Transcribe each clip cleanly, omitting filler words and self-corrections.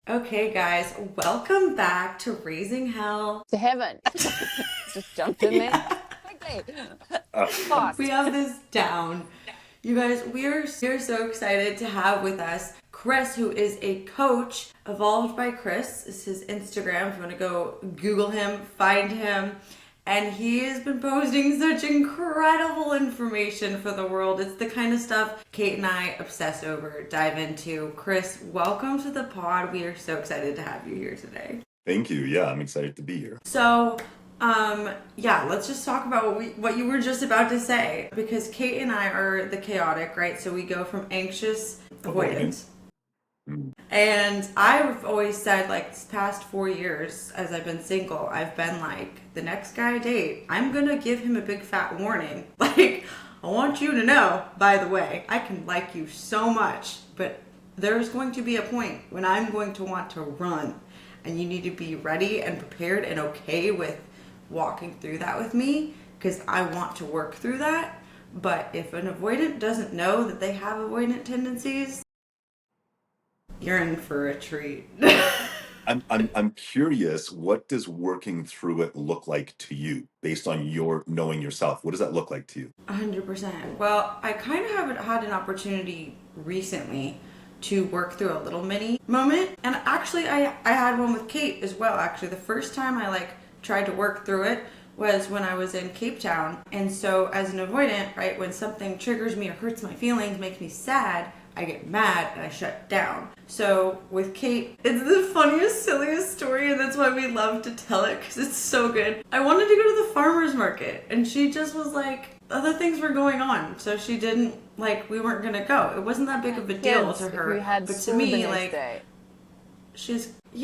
Okay, guys, welcome back to Raising Hell. To heaven. Just jumped in there Yeah, quickly. we Fast. have this down. You guys, we're so excited to have with us Chris, who is a coach. Evolved by Chris is his Instagram. If you want to go Google him, find him. And he has been posting such incredible information for the world. It's the kind of stuff Kate and I obsess over, dive into. Chris, welcome to the pod. We are so excited to have you here today. Thank you. Yeah, I'm excited to be here. So, yeah, let's just talk about what you were just about to say, because Kate and I are the chaotic, right? So we go from anxious avoidance. Mm. And I've always said, like, this past 4 years as I've been single, I've been like, the next guy I date, I'm gonna give him a big fat warning. Like, I want you to know, by the way, I can like you so much, but there's going to be a point when I'm going to want to run. And you need to be ready and prepared and okay with walking through that with me, because I want to work through that. But if an avoidant doesn't know that they have avoidant tendencies, you're in for a treat. I'm curious, what does working through it look like to you based on your knowing yourself? What does that look like to you? 100%. Well, I kind of haven't had an opportunity recently to work through a little mini moment. And actually, I had one with Kate as well. Actually, the first time I tried to work through it was when I was in Cape Town. And so, as an avoidant, right, when something triggers me or hurts my feelings, makes me sad, I get mad and I shut down. So with Kate, it's the funniest, silliest story, and that's why we love to tell it, because it's so good. I wanted to go to the farmer's market, and she just was like, other things were going on, so she didn't, like, we weren't gonna go. It wasn't that big of a deal Kids to who her, had but to school the me, next like, day. she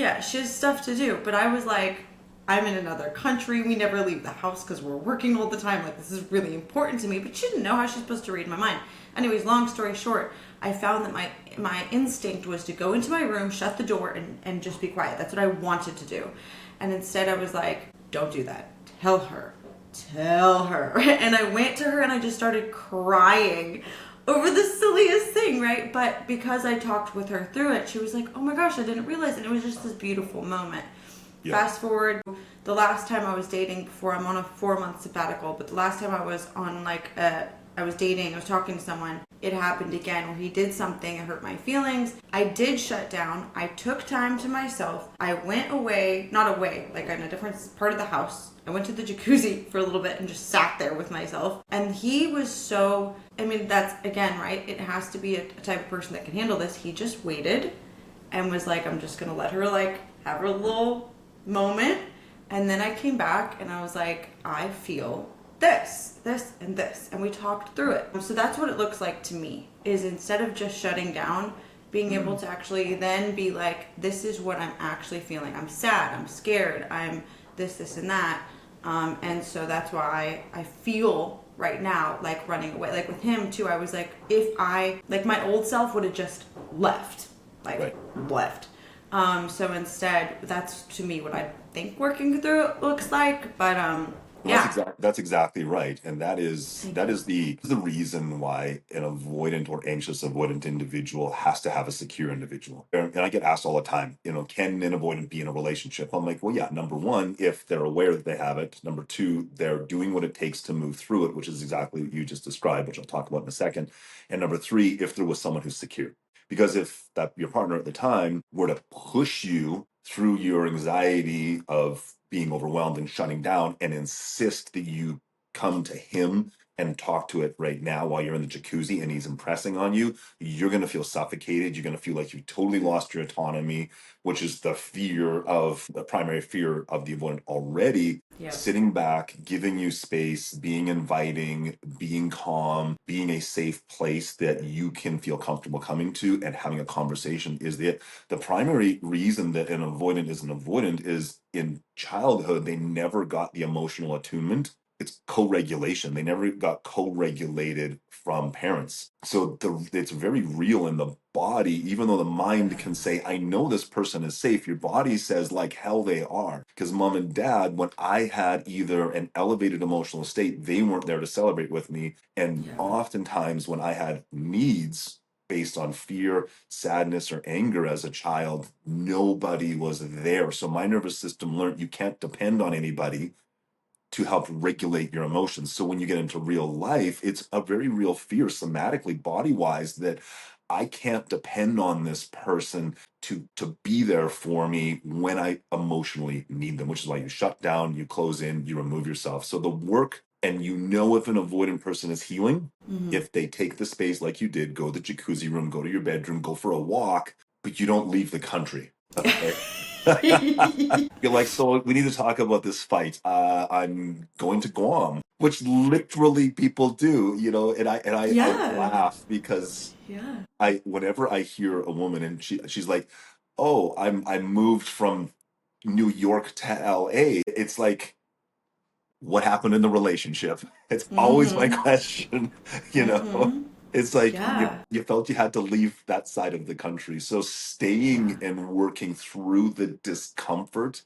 has stuff to do. But I was like, I'm in another country. We never leave the house because we're working all the time. Like, this is really important to me. But she didn't know how she's supposed to read my mind. Anyways, long story short, I found that my instinct was to go into my room, shut the door, and just be quiet. That's what I wanted to do. And instead I was like, don't do that. Tell her. Tell her. And I went to her and I just started crying over the silliest thing, right? But because I talked with her through it, she was like, oh my gosh, I didn't realize. And it was just this beautiful moment. Yeah. Fast forward, the last time I was dating, before I'm on a 4-month sabbatical, but the last time I was on I was dating, I was talking to someone, it happened again where he did something, it hurt my feelings. I did shut down. I took time to myself. I went away, not away, like in a different part of the house. I went to the jacuzzi for a little bit and just sat there with myself. And he was so, I mean, that's, again, right? It has to be a type of person that can handle this. He just waited and was like, I'm just going to let her, like, have her little moment. And then I came back and I was like, I feel this, and this. And we talked through it. So that's what it looks like to me, is instead of just shutting down, being able to actually then be like, this is what I'm actually feeling. I'm sad, I'm scared, I'm this, and that. And so that's why I feel right now like running away. Like with him too, I was like, if I, like my old self would have just left, like Right. left. So instead, that's to me what I think working through it looks like. But Well, yeah. that's exactly right, and that is Thank that you. is the reason why an avoidant or anxious avoidant individual has to have a secure individual. And I get asked all the time, can an avoidant be in a relationship? I'm like, well, yeah. Number one, if they're aware that they have it. Number two, they're doing what it takes to move through it, which is exactly what you just described, which I'll talk about in a second. And number three, if there was someone who's secure. Because if that your partner at the time were to push you through your anxiety of being overwhelmed and shutting down and insist that you come to him and talk to it right now while you're in the jacuzzi and he's impressing on you, you're going to feel suffocated. You're going to feel like you totally lost your autonomy, which is the primary fear of the avoidant already. Yeah. Sitting back, giving you space, being inviting, being calm, being a safe place that you can feel comfortable coming to and having a conversation is the primary reason that an avoidant is an avoidant is in childhood, they never got the emotional attunement. It's co-regulation. They never got co-regulated from parents. So it's very real in the body, even though the mind can say, I know this person is safe. Your body says like hell they are. Because mom and dad, when I had either an elevated emotional state, they weren't there to celebrate with me. And Yeah. oftentimes when I had needs, based on fear, sadness, or anger as a child, nobody was there. So my nervous system learned you can't depend on anybody to help regulate your emotions. So when you get into real life, it's a very real fear somatically, body-wise, that I can't depend on this person to be there for me when I emotionally need them, which is why you shut down, you close in, you remove yourself. So the work, and you know if an avoidant person is healing, if they take the space like you did, go to the jacuzzi room, go to your bedroom, go for a walk, but you don't leave the country. Okay. You're like, so we need to talk about this fight. I'm going to Guam, which literally people do, I Yeah. laugh because Yeah. whenever I hear a woman and she's like, oh, I moved from New York to LA. It's like, what happened in the relationship? It's always my question, you know. It's like Yeah. you felt you had to leave that side of the country. So staying and working through the discomfort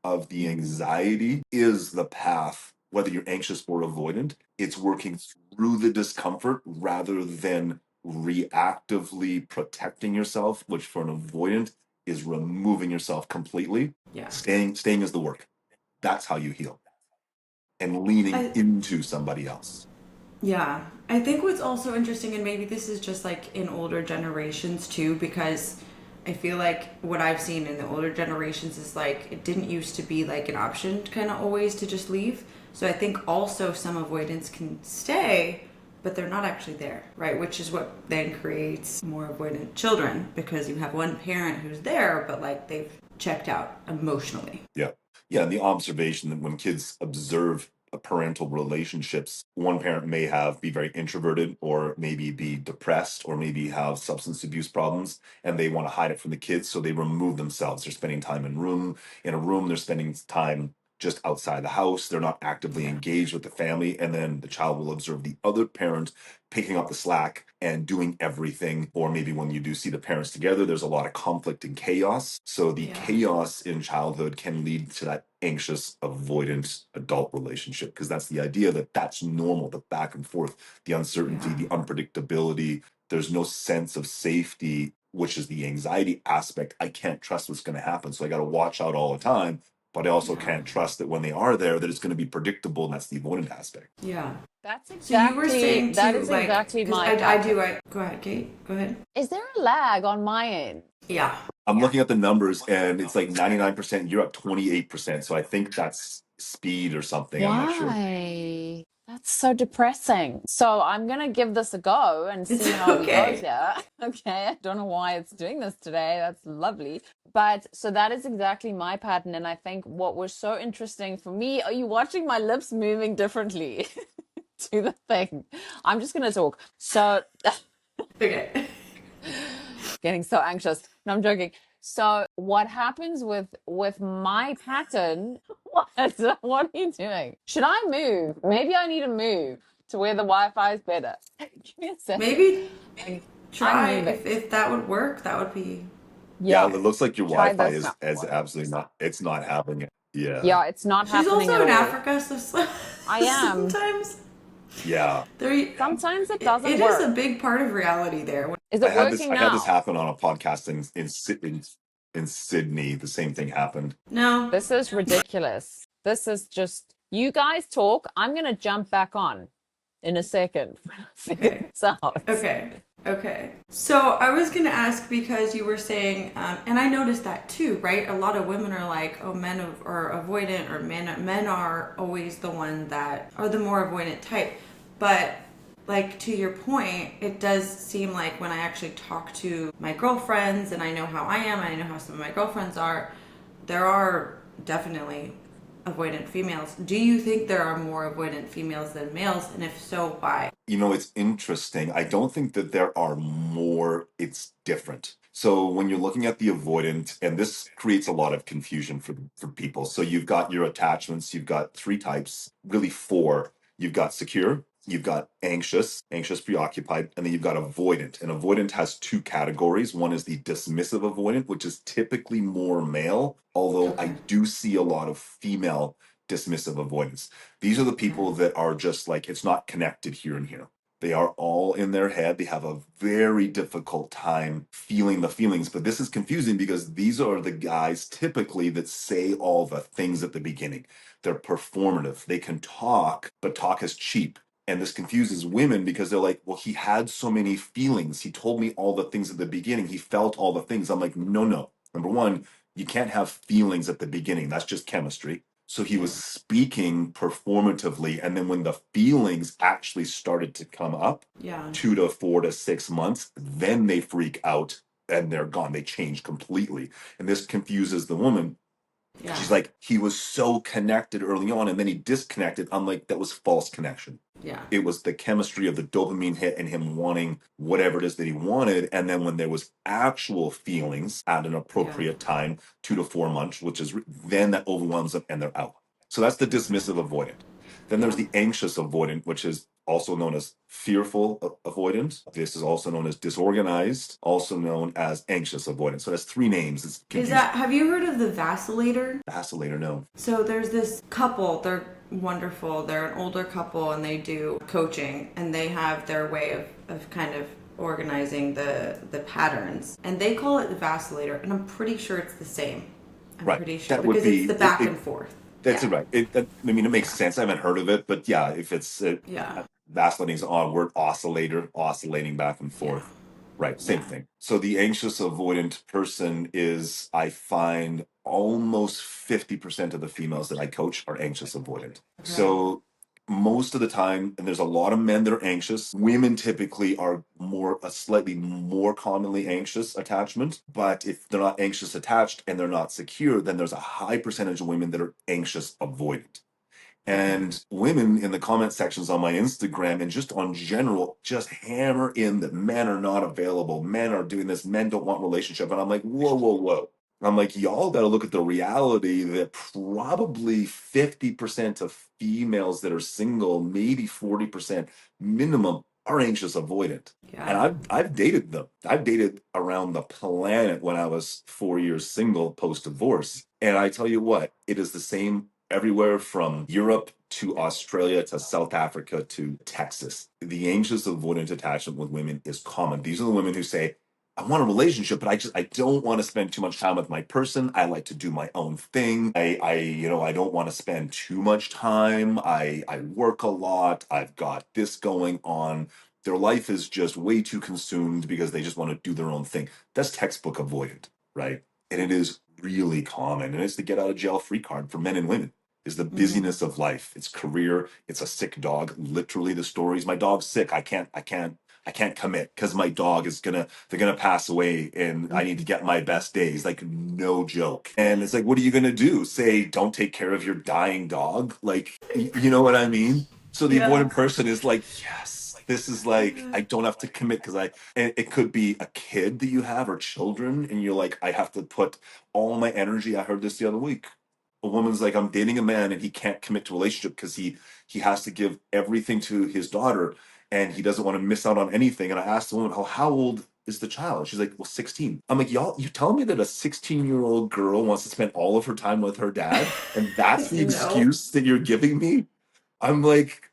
of the anxiety is the path, whether you're anxious or avoidant. It's working through the discomfort rather than reactively protecting yourself, which for an avoidant is removing yourself completely. Yeah. Staying is the work. That's how you heal. And leaning I, into somebody else. Yeah. I think what's also interesting, and maybe this is just like in older generations too, because I feel like what I've seen in the older generations is like it didn't used to be like an option kind of always to just leave. So I think also some avoidance can stay, but they're not actually there, right? Which is what then creates more avoidant children because you have one parent who's there, but like they've checked out emotionally. Yeah. Yeah. And the observation that when kids observe parental relationships, one parent may be very introverted or maybe be depressed or maybe have substance abuse problems and they want to hide it from the kids. So they remove themselves. They're spending time in a room, they're spending time just outside the house. They're not actively engaged with the family. And then the child will observe the other parent picking up the slack and doing everything. Or maybe when you do see the parents together, there's a lot of conflict and chaos. So the chaos in childhood can lead to that anxious, avoidant adult relationship, because that's the idea that that's normal, the back and forth, the uncertainty, the unpredictability. There's no sense of safety, which is the anxiety aspect. I can't trust what's going to happen. So I got to watch out all the time. But I also can't trust that when they are there, that it's going to be predictable, and that's the avoidant aspect. Yeah. That's exactly, So you were saying too, that is like, exactly because my go ahead, Kate, go ahead. Is there a lag on my end? Yeah. I'm looking at the numbers and it's like 99%, you're at 28%. So I think that's speed or something. I'm not sure. Why? That's so depressing. So I'm gonna give this a go and see how we go here. Okay, I don't know why it's doing this today. That's lovely. But so that is exactly my pattern. And I think what was so interesting for me, are you watching my lips moving differently to the thing? I'm just gonna talk. So Okay. getting so anxious. No, I'm joking. So what happens with my pattern? What are you doing? Should I move? Maybe I need to move to where the Wi-Fi is better. Give me a second. Maybe try I'm moving. if that would work. That would be. Yeah, it looks like your Try Wi-Fi this now. is absolutely not. It's not happening. Yeah. Yeah, it's not She's happening also at in all. Africa, so I am. sometimes. Yeah. Sometimes it doesn't It work. is a big part of reality there. Is it working I had this now? happen on a podcast in Sydney. The same thing happened. No. This is ridiculous. This is just, you guys talk. I'm going to jump back on in a second. Okay. Okay. Okay. So I was going to ask because you were saying, and I noticed that too, right? A lot of women are like, oh, men are avoidant, or men are always the one that are the more avoidant type. But like to your point, it does seem like when I actually talk to my girlfriends and I know how I am and I know how some of my girlfriends are, there are definitely avoidant females. Do you think there are more avoidant females than males? And if so, why? You know, it's interesting. I don't think that there are more, it's different. So when you're looking at the avoidant, and this creates a lot of confusion for people. So you've got your attachments, you've got three types, really four. You've got secure, you've got anxious, preoccupied, and then you've got avoidant. And avoidant has two categories. One is the dismissive avoidant, which is typically more male, although I do see a lot of female dismissive avoidance. These are the people that are just like, it's not connected here and here. They are all in their head. They have a very difficult time feeling the feelings. But this is confusing because these are the guys typically that say all the things at the beginning. They're performative. They can talk, but talk is cheap. And this confuses women because they're like, well, he had so many feelings. He told me all the things at the beginning. He felt all the things. I'm like, no, no. Number one, you can't have feelings at the beginning. That's just chemistry. So he was speaking performatively. And then when the feelings actually started to come up, 2 to 4 to 6 months, then they freak out and they're gone. They change completely. And this confuses the woman. She's like, he was so connected early on and then he disconnected. I'm like, that was false connection. It was the chemistry of the dopamine hit and him wanting whatever it is that he wanted. And then when there was actual feelings at an appropriate time, 2 to 4 months, which is then that overwhelms them and they're out. So that's the dismissive avoidant. Then there's the anxious avoidant, which is also known as fearful avoidant. This is also known as disorganized, also known as anxious avoidant. So that's 3 names. It's confusing. Have you heard of the vacillator? Vacillator, no. So there's this couple, they're wonderful. They're an older couple and they do coaching and they have their way of kind of organizing the patterns. And they call it the vacillator, and I'm pretty sure it's the same. I'm pretty sure. That because it's the back and forth. That's right. I mean, it makes sense. I haven't heard of it, but yeah, if it's vacillating is an odd word, oscillator, oscillating back and forth. Right, same thing. So the anxious avoidant person is, I find almost 50% of the females that I coach are anxious avoidant. So most of the time, and there's a lot of men that are anxious. Women typically are a slightly more commonly anxious attachment. But if they're not anxious attached and they're not secure, then there's a high percentage of women that are anxious avoidant. And women in the comment sections on my Instagram and just on general just hammer in that men are not available. Men are doing this. Men don't want relationship. And I'm like, whoa, whoa, whoa. I'm like, y'all got to look at the reality that probably 50% of females that are single, maybe 40% minimum, are anxious avoidant. And I've dated them. I've dated around the planet when I was 4 years single post-divorce. And I tell you what, it is the same everywhere from Europe to Australia to South Africa to Texas. The anxious avoidant attachment with women is common. These are the women who say, I want a relationship, but I don't want to spend too much time with my person. I like to do my own thing. I don't want to spend too much time. I work a lot. I've got this going on. Their life is just way too consumed because they just want to do their own thing. That's textbook avoidant, right? And it is really common. And it's the get out of jail free card for men and women. Is the busyness of life. It's career. It's a sick dog. Literally the stories. My dog's sick. I can't commit because my dog they're gonna pass away and I need to get my best days. Like, no joke. And it's like, what are you gonna do? Say, don't take care of your dying dog? Like, you know what I mean? So the avoidant person is like, yes, this is like, I don't have to commit and it could be a kid that you have or children. And you're like, I have to put all my energy. I heard this the other week. A woman's like, I'm dating a man and he can't commit to a relationship because he has to give everything to his daughter and he doesn't want to miss out on anything. And I asked the woman, how old is the child? She's like, well, 16. I'm like, y'all, you telling me that a 16-year-old girl wants to spend all of her time with her dad? And that's the excuse that you're giving me? I'm like,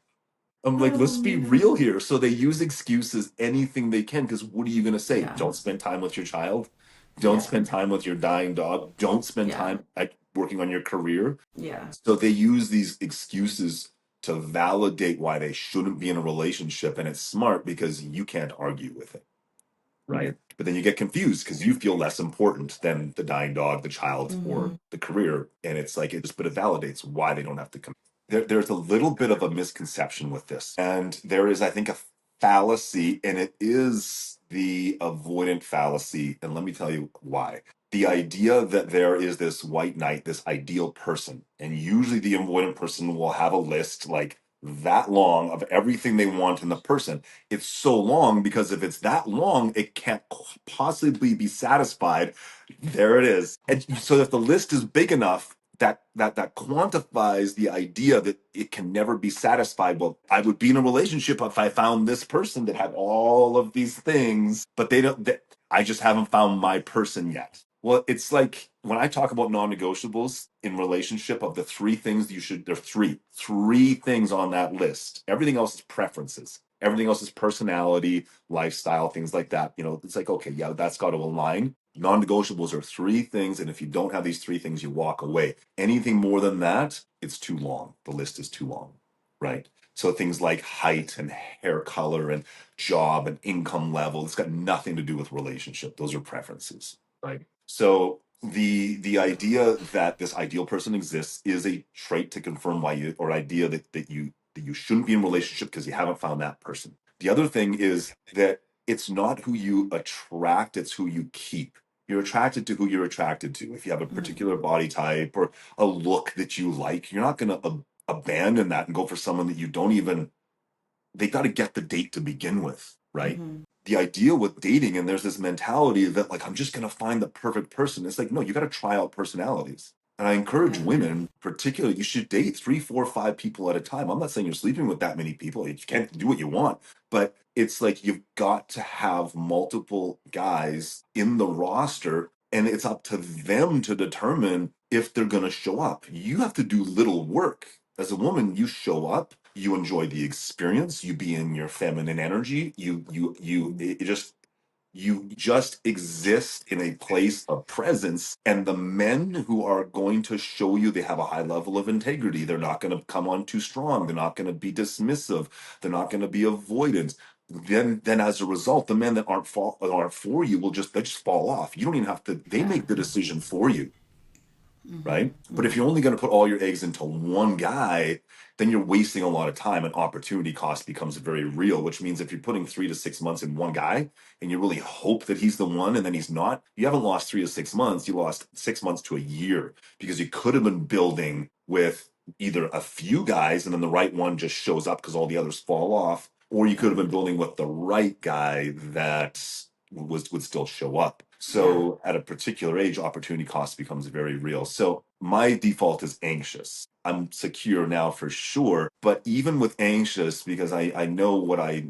let's be real here. So they use excuses, anything they can, because what are you going to say? Don't spend time with your child. Don't spend time with your dying dog. Don't spend time working on your career. So they use these excuses to validate why they shouldn't be in a relationship. And it's smart because you can't argue with it. Right. But then you get confused because you feel less important than the dying dog, the child, or the career. And it's like, it validates why they don't have to come. There's a little bit of a misconception with this. And there is, I think, a fallacy, and it is the avoidant fallacy. And let me tell you why. The idea that there is this white knight, this ideal person, and usually the avoidant person will have a list like that long of everything they want in the person. It's so long because if it's that long, it can't possibly be satisfied. There it is. And so if the list is big enough, that quantifies the idea that it can never be satisfied. Well, I would be in a relationship if I found this person that had all of these things, but I just haven't found my person yet. Well, it's like when I talk about non-negotiables in relationship of the 3 things there are three things on that list. Everything else is preferences. Everything else is personality, lifestyle, things like that. It's like, okay, yeah, that's got to align. Non-negotiables are three things, and if you don't have these three things, you walk away. Anything more than that, it's too long. The list is too long, right? So things like height and hair color and job and income level, it's got nothing to do with relationship. Those are preferences, right? So the idea that this ideal person exists is a trait to confirm why you, or idea that you shouldn't be in a relationship because you haven't found that person. The other thing is that it's not who you attract, it's who you keep. You're attracted to who you're attracted to. If you have a particular body type or a look that you like, you're not going to abandon that and go for someone that you don't even, they got to get the date to begin with, right? The idea with dating, and there's this mentality that like, I'm just going to find the perfect person. It's like, no, you got to try out personalities. And I encourage women, particularly, you should date 3, 4, 5 people at a time. I'm not saying you're sleeping with that many people. You can't do what you want, but it's like you've got to have multiple guys in the roster, and it's up to them to determine if they're going to show up. You have to do little work. As a woman, you show up, you enjoy the experience, you be in your feminine energy, you just exist in a place of presence. And the men who are going to show you they have a high level of integrity, they're not going to come on too strong, they're not going to be dismissive, they're not going to be avoidant. Then as a result, the men that aren't for you they just fall off. You don't even have to, they make the decision for you. Right? But if you're only going to put all your eggs into one guy, then you're wasting a lot of time, and opportunity cost becomes very real, which means if you're putting 3 to 6 months in one guy and you really hope that he's the one and then he's not, you haven't lost 3 to 6 months, you lost 6 months to a year, because you could have been building with either a few guys and then the right one just shows up because all the others fall off, or you could have been building with the right guy that would still show up. So at a particular age, opportunity cost becomes very real. So my default is anxious. I'm secure now for sure, but even with anxious, because I know what I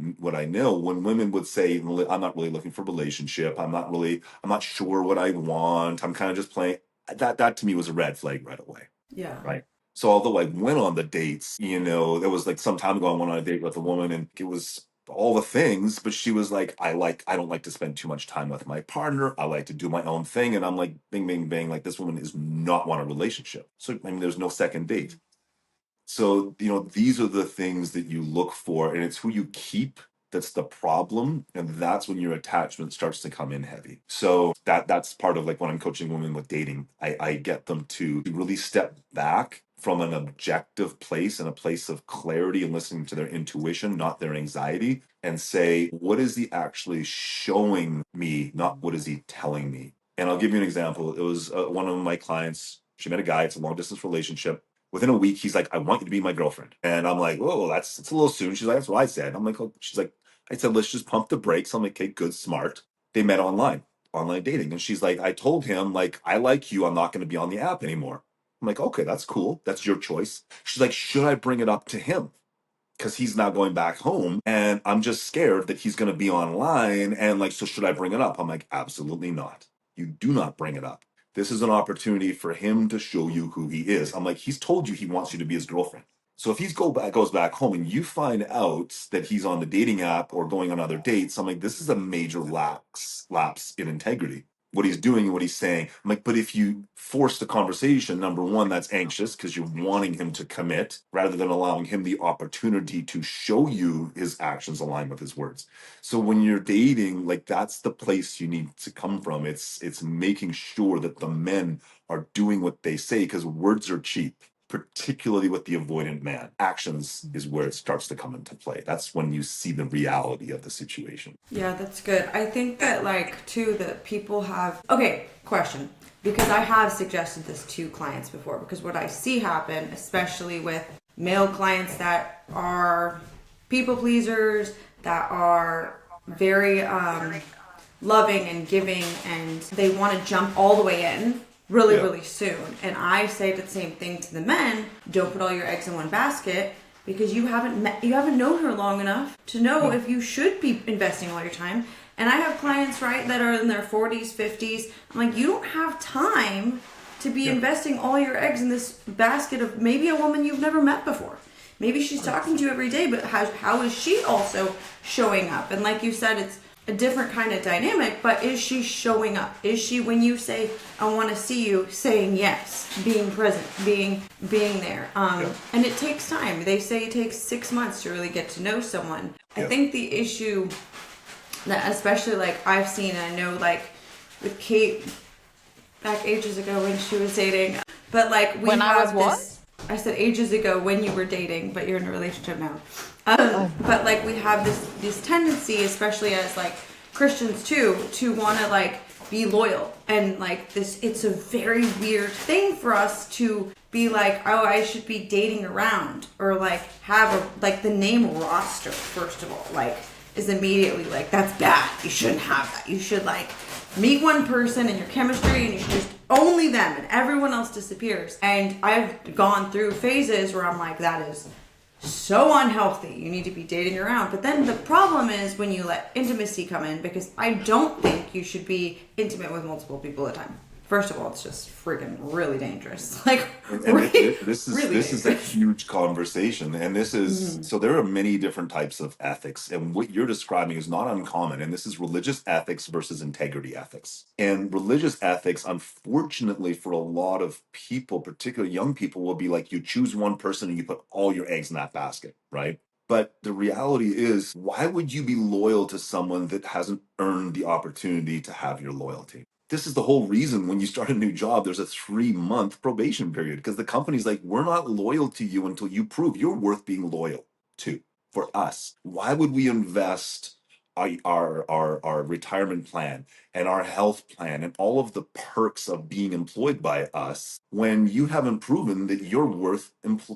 know, when women would say, I'm not really looking for a relationship, I'm not sure what I want, I'm kind of just playing, that to me was a red flag right away. Yeah. Right. So although I went on the dates, there was like some time ago I went on a date with a woman and it was all the things, but she was like, I don't like to spend too much time with my partner. I like to do my own thing. And I'm like, bing, bing, bang, like this woman is not want a relationship. So, I mean, there's no second date. So, these are the things that you look for, and it's who you keep that's the problem. And that's when your attachment starts to come in heavy. So that's part of like when I'm coaching women with dating, I get them to really step back from an objective place and a place of clarity and listening to their intuition, not their anxiety, and say, what is he actually showing me, not what is he telling me? And I'll give you an example. It was one of my clients. She met a guy. It's a long distance relationship. Within a week, he's like, I want you to be my girlfriend. And I'm like, whoa, it's a little soon. She's like, that's what I said. I'm like, oh. She's like, I said, let's just pump the brakes. I'm like, okay, good, smart. They met online dating. And she's like, I told him, like, I like you. I'm not going to be on the app anymore. I'm like, okay, that's cool. That's your choice. She's like, should I bring it up to him? Because he's not going back home. And I'm just scared that he's going to be online. And like, so should I bring it up? I'm like, absolutely not. You do not bring it up. This is an opportunity for him to show you who he is. I'm like, he's told you he wants you to be his girlfriend. So if he goes back home and you find out that he's on the dating app or going on other dates, I'm like, this is a major lapse in integrity. What he's doing and what he's saying. I'm like, but if you force the conversation, number one, that's anxious because you're wanting him to commit rather than allowing him the opportunity to show you his actions align with his words. So when you're dating, like that's the place you need to come from. It's making sure that the men are doing what they say, because words are cheap, particularly with the avoidant man. Actions is where it starts to come into play. That's when you see the reality of the situation. Yeah, that's good. I think that like too that people have, okay, question, because I have suggested this to clients before, because what I see happen, especially with male clients that are people pleasers, that are very loving and giving, and they want to jump all the way in really soon. And I say the same thing to the men: don't put all your eggs in one basket, because you haven't known her long enough to know if you should be investing all your time. And I have clients, right, that are in their 40s, 50s. I'm like, you don't have time to be investing all your eggs in this basket of maybe a woman you've never met before. maybe she's talking to you every day, but how is she also showing up? And like you said, it's a different kind of dynamic, but is she showing up? Is she, when you say, I want to see you, saying yes, being present, being there? And it takes time. They say it takes 6 months to really get to know someone. I think the issue that especially like I've seen, I know like with Kate back ages ago when she was dating, but like we when have I was what? this, I said ages ago when you were dating, but you're in a relationship now. But like we have this tendency, especially as like Christians too, to want to like be loyal, and like this, it's a very weird thing for us to be like, oh, I should be dating around, or like have a, like the name roster, first of all, like is immediately like, that's bad. You shouldn't have that. You should like meet one person and your chemistry, and you should just only them, and everyone else disappears. And I've gone through phases where I'm like, that is so unhealthy. You need to be dating around. But then the problem is when you let intimacy come in, because I don't think you should be intimate with multiple people at a time. First of all, it's just freaking really dangerous. Like, this is a huge conversation, and this is so there are many different types of ethics, and what you're describing is not uncommon. And this is religious ethics versus integrity ethics. And religious ethics, unfortunately, for a lot of people, particularly young people, will be like, you choose one person and you put all your eggs in that basket, right? But the reality is, why would you be loyal to someone that hasn't earned the opportunity to have your loyalty? This is the whole reason when you start a new job, there's a 3-month probation period, because the company's like, we're not loyal to you until you prove you're worth being loyal to. For us, why would we invest our retirement plan and our health plan and all of the perks of being employed by us when you haven't proven that you're worth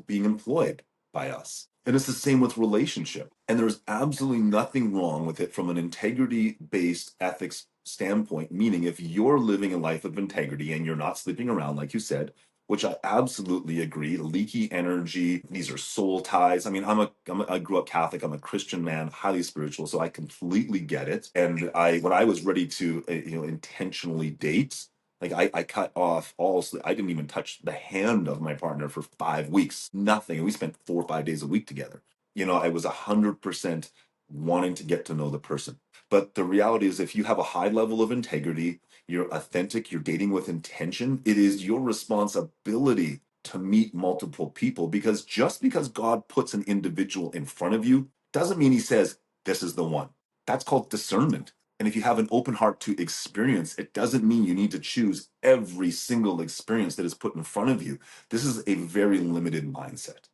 being employed by us? And it's the same with relationship. And there's absolutely nothing wrong with it from an integrity-based ethics standpoint, meaning if you're living a life of integrity and you're not sleeping around, like you said, which I absolutely agree, leaky energy, these are soul ties. I mean, I grew up Catholic, I'm a Christian man, highly spiritual, so I completely get it. And when I was ready to, intentionally date, like I cut off all sleep. I didn't even touch the hand of my partner for 5 weeks, nothing. And we spent 4 or 5 days a week together. I was 100% wanting to get to know the person. But the reality is, if you have a high level of integrity, you're authentic, you're dating with intention, it is your responsibility to meet multiple people, because just because God puts an individual in front of you doesn't mean he says, this is the one. That's called discernment. And if you have an open heart to experience, it doesn't mean you need to choose every single experience that is put in front of you. This is a very limited mindset,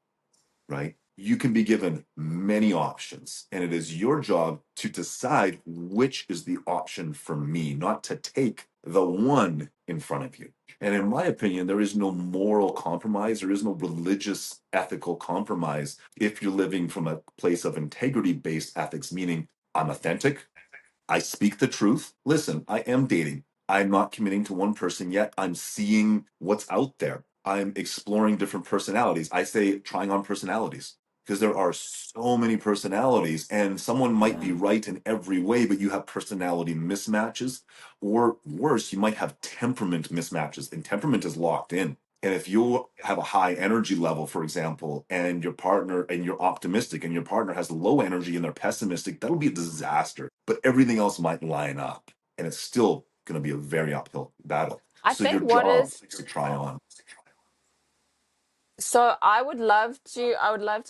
right? You can be given many options, and it is your job to decide which is the option for me, not to take the one in front of you. And in my opinion, there is no moral compromise. There is no religious ethical compromise if you're living from a place of integrity-based ethics, meaning I'm authentic, I speak the truth. Listen, I am dating. I'm not committing to one person yet. I'm seeing what's out there. I'm exploring different personalities. I say trying on personalities, because there are so many personalities, and someone might be right in every way, but you have personality mismatches, or worse, you might have temperament mismatches, and temperament is locked in. And if you have a high energy level, for example, and your partner, and you're optimistic, and your partner has low energy and they're pessimistic, that'll be a disaster. But everything else might line up, and it's still going to be a very uphill battle. I So your think what job is is to try on. So I would love to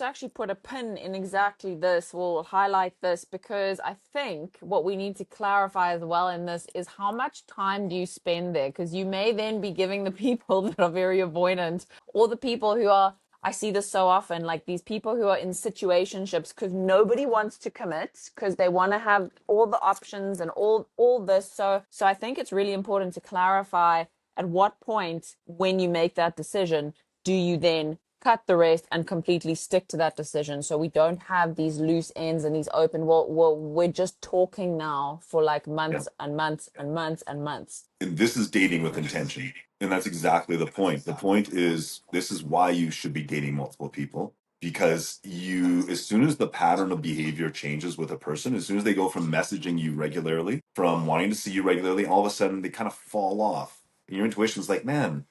actually put a pin in exactly this. We'll highlight this, because I think what we need to clarify as well in this is, how much time do you spend there? Because you may then be giving the people that are very avoidant, or the people who are, I see this so often, like these people who are in situationships because nobody wants to commit, because they want to have all the options and all this. So I think it's really important to clarify at what point, when you make that decision, do you then cut the rest and completely stick to that decision, so we don't have these loose ends and these open, we're just talking now for like months and months and months and months. And this is dating with intention. And that's exactly the point. The point is, this is why you should be dating multiple people. Because as soon as the pattern of behavior changes with a person, as soon as they go from messaging you regularly, from wanting to see you regularly, all of a sudden they kind of fall off. And your intuition is like, man,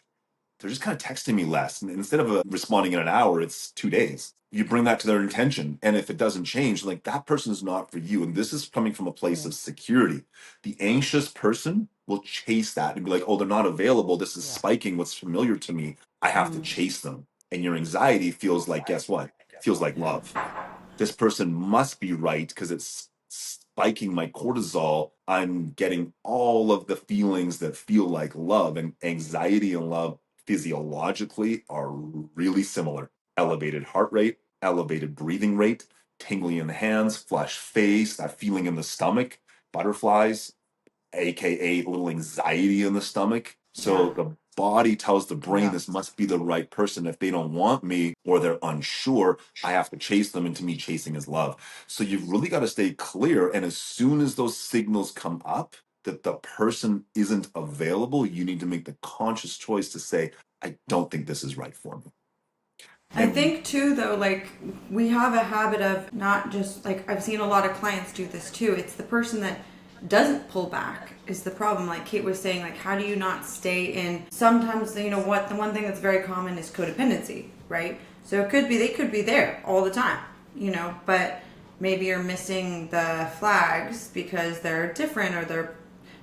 they're just kind of texting me less. And instead of responding in an hour, it's 2 days. You bring that to their intention. And if it doesn't change, like that person is not for you. And this is coming from a place of security. The anxious person will chase that and be like, oh, they're not available. This is spiking what's familiar to me. I have to chase them. And your anxiety feels like, guess what? Feels like love. This person must be right because it's spiking my cortisol. I'm getting all of the feelings that feel like love, and anxiety and love physiologically are really similar. Elevated heart rate, elevated breathing rate, tingling in the hands, flushed face, that feeling in the stomach, butterflies, aka a little anxiety in the stomach. So the body tells the brain this must be the right person. If they don't want me or they're unsure, I have to chase them into me chasing his love. So you've really got to stay clear. And as soon as those signals come up that the person isn't available, you need to make the conscious choice to say, I don't think this is right for me. I think too, though, like we have a habit of not just like I've seen a lot of clients do this too. It's the person that doesn't pull back is the problem. Like Kate was saying, like how do you not stay in? Sometimes you know what the one thing that's very common is codependency, right? So it could be they could be there all the time, you know, but maybe you're missing the flags because they're different or they're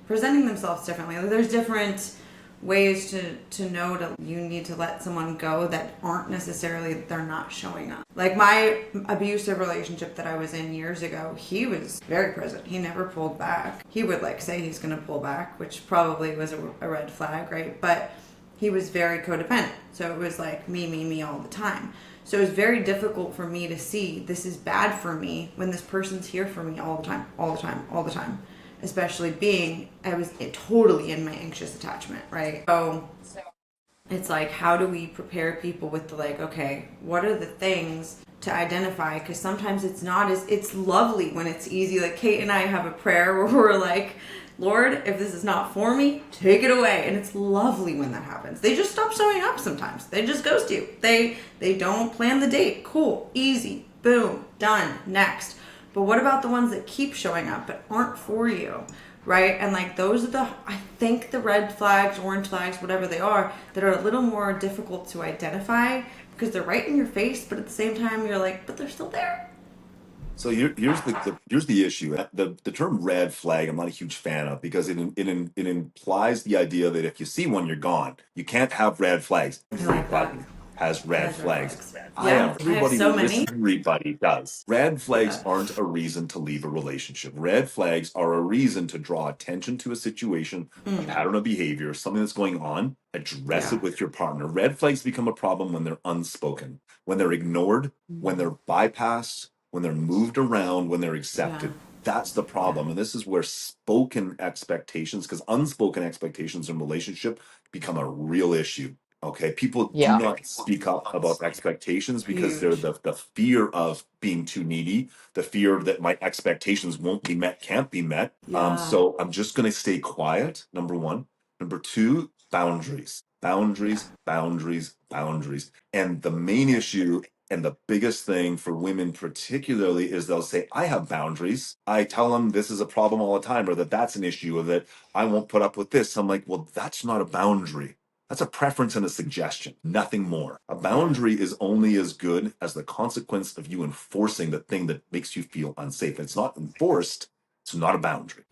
presenting themselves differently. There's different ways to know that you need to let someone go that aren't necessarily they're not showing up. Like my abusive relationship that I was in years ago, he was very present. He never pulled back. He would like say he's going to pull back, which probably was a red flag, right? But he was very codependent. So it was like me all the time. So it was very difficult for me to see this is bad for me when this person's here for me all the time. Especially being, I was totally in my anxious attachment, right? So it's like, how do we prepare people with the like, okay, what are the things to identify? Because sometimes it's not as, it's lovely when it's easy. Like Kate and I have a prayer where we're like, Lord, if this is not for me, take it away. And it's lovely when that happens. They just stop showing up sometimes. They just ghost you. They don't plan the date. Cool, easy, boom, done, next. But what about the ones that keep showing up but aren't for you, right? And like those are I think the red flags, orange flags, whatever they are, that are a little more difficult to identify because they're right in your face, but at the same time you're like, but they're still there. So here's the issue. The term red flag I'm not a huge fan of because it implies the idea that if you see one, you're gone. You can't have red flags. Everybody has red flags. Everybody does. Red flags aren't a reason to leave a relationship. Red flags are a reason to draw attention to a situation, a pattern of behavior, something that's going on. Address it with your partner. Red flags become a problem when they're unspoken, when they're ignored, when they're bypassed, when they're moved around, when they're accepted. That's the problem. And this is where spoken expectations, because unspoken expectations in relationship become a real issue. Okay. People do not speak up about expectations because they're the fear of being too needy, the fear that my expectations won't be met, can't be met. So I'm just going to stay quiet. Number one. Number two, boundaries. Boundaries. And the main issue and the biggest thing for women particularly is they'll say, I have boundaries. I tell them this is a problem all the time, or that's an issue, or that I won't put up with this. I'm like, well, that's not a boundary. That's a preference and a suggestion, nothing more. A boundary is only as good as the consequence of you enforcing the thing that makes you feel unsafe. If it's not enforced, it's not a boundary.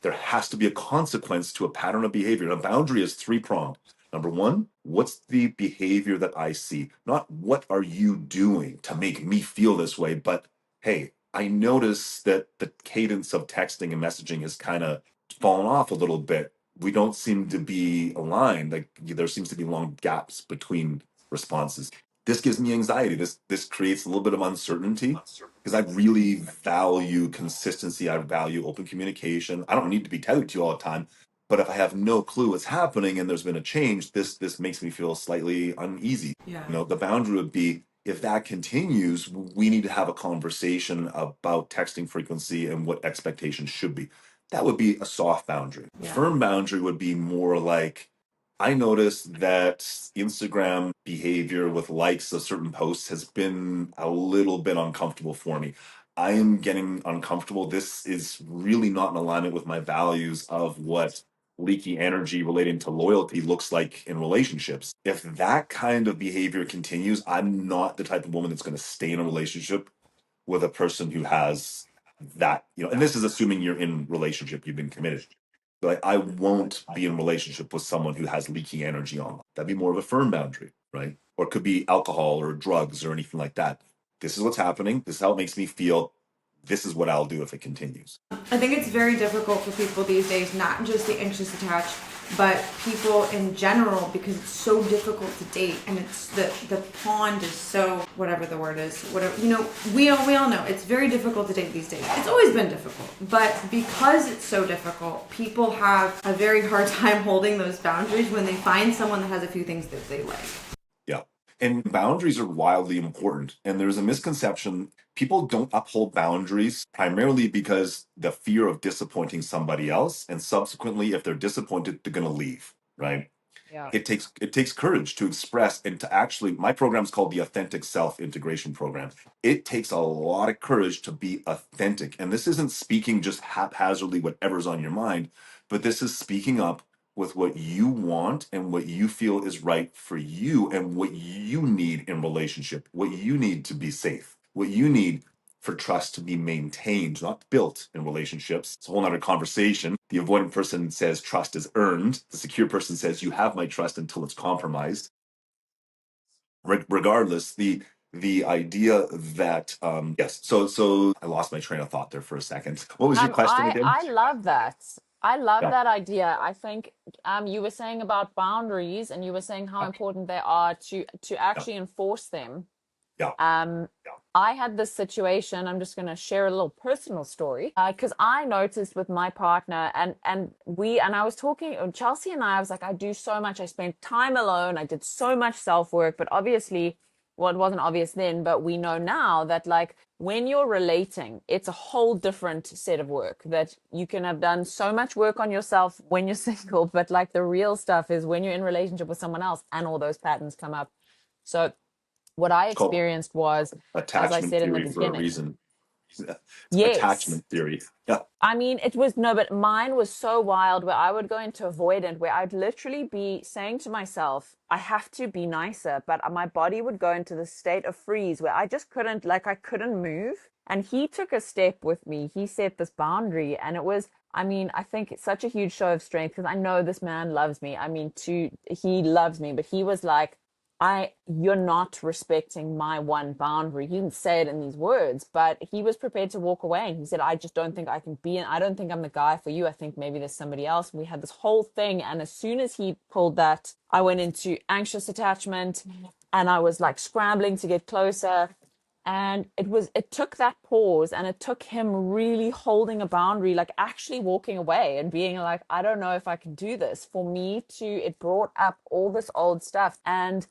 There has to be a consequence to a pattern of behavior. And a boundary is three-pronged. Number one, what's the behavior that I see? Not what are you doing to make me feel this way, but hey, I notice that the cadence of texting and messaging has kind of fallen off a little bit. We don't seem to be aligned. Like there seems to be long gaps between responses. This gives me anxiety. This creates a little bit of uncertainty because I really value consistency. I value open communication. I don't need to be tethered to you all the time. But if I have no clue what's happening and there's been a change, this makes me feel slightly uneasy. You know, the boundary would be if that continues, we need to have a conversation about texting frequency and what expectations should be. That would be a soft boundary. A firm boundary would be more like, I noticed that Instagram behavior with likes of certain posts has been a little bit uncomfortable for me. I am getting uncomfortable. This is really not in alignment with my values of what leaky energy relating to loyalty looks like in relationships. If that kind of behavior continues, I'm not the type of woman that's going to stay in a relationship with a person who has that, and this is assuming you're in relationship, you've been committed. But I won't be in relationship with someone who has leaky energy on them. That'd be more of a firm boundary, right? Or it could be alcohol or drugs or anything like that. This is what's happening. This is how it makes me feel. This is what I'll do if it continues. I think it's very difficult for people these days, not just the anxious attached, but people in general, because it's so difficult to date, and it's the pond is so, whatever the word is, whatever, we all know it's very difficult to date these days. It's always been difficult, but because it's so difficult, people have a very hard time holding those boundaries when they find someone that has a few things that they like. Yeah. And boundaries are wildly important. And there's a misconception. People don't uphold boundaries primarily because the fear of disappointing somebody else. And subsequently, if they're disappointed, they're going to leave, right? Yeah. It takes courage to express and to actually, my program is called the Authentic Self Integration Program. It takes a lot of courage to be authentic. And this isn't speaking just haphazardly whatever's on your mind, but this is speaking up with what you want and what you feel is right for you and what you need in relationship, what you need to be safe, what you need for trust to be maintained, not built in relationships. It's a whole other conversation. The avoidant person says trust is earned. The secure person says you have my trust until it's compromised. Regardless, the idea that yes, so I lost my train of thought there for a second. What was your question again? I love that. I love Yeah. that idea. I think you were saying about boundaries, and you were saying how important they are to actually enforce them. Yeah. I had this situation. I'm just going to share a little personal story because I noticed with my partner, and I was talking, Chelsea and I was like, I do so much. I spent time alone. I did so much self work, but obviously, well, it wasn't obvious then, but we know now that like when you're relating, it's a whole different set of work. That you can have done so much work on yourself when you're single, but like the real stuff is when you're in relationship with someone else and all those patterns come up. So what I experienced was, as I attachment said in the theory for a beginning, reason. yes. Attachment theory. Yeah. I mean, it was no, but mine was so wild where I would go into avoidant, where I'd literally be saying to myself, I have to be nicer, but my body would go into the state of freeze where I just couldn't, like, I couldn't move. And he took a step with me. He set this boundary, and it was, I mean, I think it's such a huge show of strength because I know this man loves me. I mean, he loves me, but he was like, you're not respecting my one boundary. He didn't say it in these words, but he was prepared to walk away. And he said, I just don't think I can be in, I don't think I'm the guy for you. I think maybe there's somebody else. And we had this whole thing. And as soon as he pulled that, I went into anxious attachment and I was like scrambling to get closer. And it took that pause, and it took him really holding a boundary, like actually walking away and being like, I don't know if I can do this. For me to, it brought up all this old stuff. And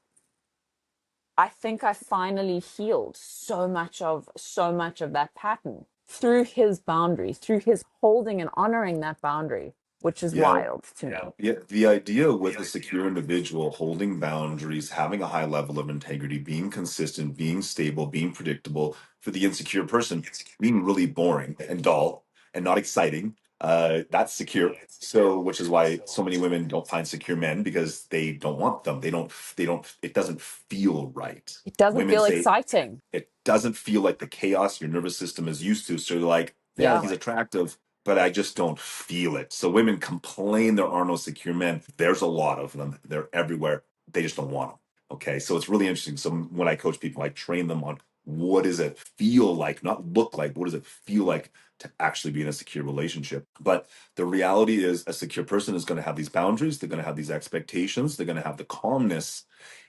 I think I finally healed so much of that pattern through his boundaries, through his holding and honoring that boundary, which is wild to me. Yeah. The idea with a secure individual holding boundaries, having a high level of integrity, being consistent, being stable, being predictable, for the insecure person, being really boring and dull and not exciting. That's secure. So, which is why so many women don't find secure men, because they don't want them. It doesn't feel right. It doesn't Women feel say exciting. it doesn't feel like the chaos your nervous system is used to. So you're like, yeah, he's attractive, but I just don't feel it. So women complain there are no secure men. There's a lot of them. They're everywhere. They just don't want them. Okay. So it's really interesting. So when I coach people, I train them on what does it feel like, not look like, what does it feel like to actually be in a secure relationship? But the reality is a secure person is going to have these boundaries. They're going to have these expectations. They're going to have the calmness,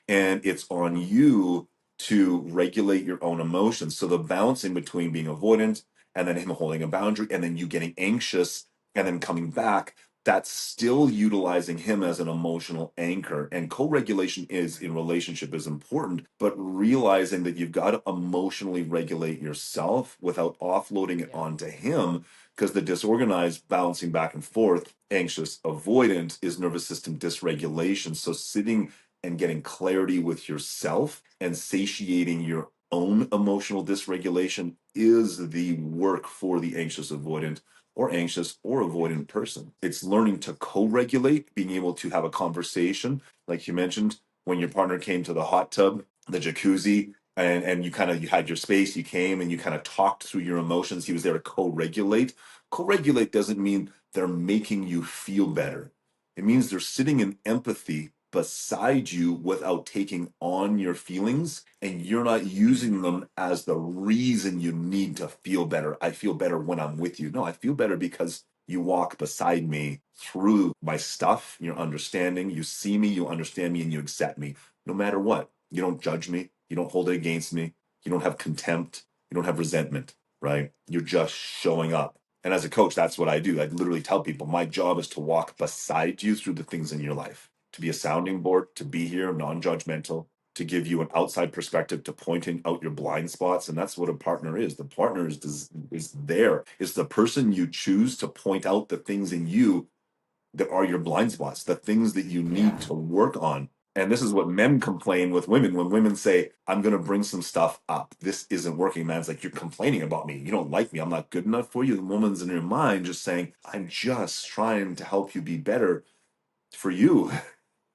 and it's on you to regulate your own emotions. So the bouncing between being avoidant and then him holding a boundary and then you getting anxious and then coming back, that's still utilizing him as an emotional anchor. And co-regulation is in relationship is important, but realizing that you've got to emotionally regulate yourself without offloading it onto him, because the disorganized bouncing back and forth, anxious avoidant, is nervous system dysregulation. So sitting and getting clarity with yourself and satiating your own emotional dysregulation is the work for the anxious avoidant or anxious or avoidant person. It's learning to co-regulate, being able to have a conversation, like you mentioned, when your partner came to the hot tub, the jacuzzi, and you had your space, you came and you kind of talked through your emotions. He was there to co-regulate. Co-regulate doesn't mean they're making you feel better. It means they're sitting in empathy beside you without taking on your feelings, and you're not using them as the reason you need to feel better. I feel better when I'm with you. No, I feel better because you walk beside me through my stuff, your understanding, you see me, you understand me, and you accept me no matter what. You don't judge me, you don't hold it against me, you don't have contempt, you don't have resentment, right? You're just showing up. And as a coach, that's what I do. I literally tell people my job is to walk beside you through the things in your life, to be a sounding board, to be here, non-judgmental, to give you an outside perspective, to pointing out your blind spots. And that's what a partner is. The partner is there. It's the person you choose to point out the things in you that are your blind spots, the things that you need to work on. And this is what men complain with women. When women say, I'm going to bring some stuff up, this isn't working, man. It's like, you're complaining about me. You don't like me. I'm not good enough for you. The woman's in her mind just saying, I'm just trying to help you be better for you,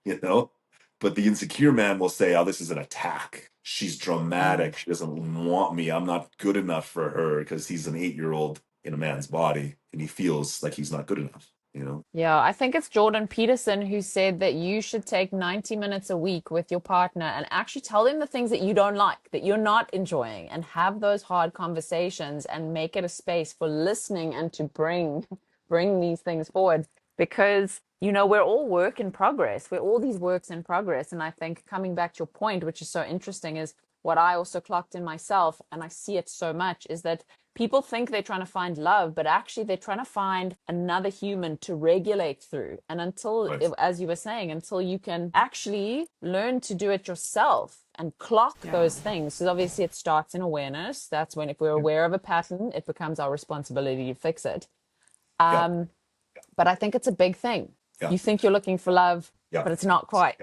you know? But the insecure man will say, oh, this is an attack. She's dramatic. She doesn't want me. I'm not good enough for her, because he's an 8-year-old in a man's body and he feels like he's not good enough. You know? Yeah, I think it's Jordan Peterson who said that you should take 90 minutes a week with your partner and actually tell them the things that you don't like, that you're not enjoying, and have those hard conversations and make it a space for listening and to bring these things forward. Because, we're all work in progress. We're all these works in progress. And I think coming back to your point, which is so interesting, is what I also clocked in myself, and I see it so much, is that people think they're trying to find love, but actually they're trying to find another human to regulate through. And until, Right. as you were saying, until you can actually learn to do it yourself and clock those things. So obviously it starts in awareness. That's when, if we're aware of a pattern, it becomes our responsibility to fix it. But I think it's a big thing. Yeah. You think you're looking for love, Yeah. but it's not quite.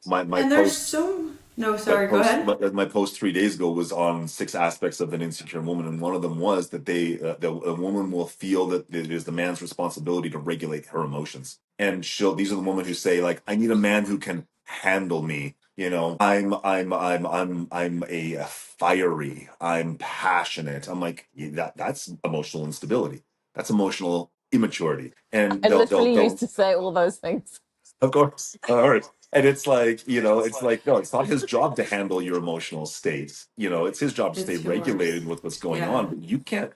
My And there's post no, sorry, go ahead. my post 3 days ago was on 6 aspects of an insecure woman, and one of them was that a woman will feel that it is the man's responsibility to regulate her emotions. And these are the women who say, like, I need a man who can handle me. I'm a fiery, I'm passionate. I'm like, that's emotional instability. That's emotional immaturity. And I literally used to say all those things. of course. All right. And it's like, it's like, no, it's not his job to handle your emotional states. It's his job to stay It's yours. regulated with what's going on. But you can't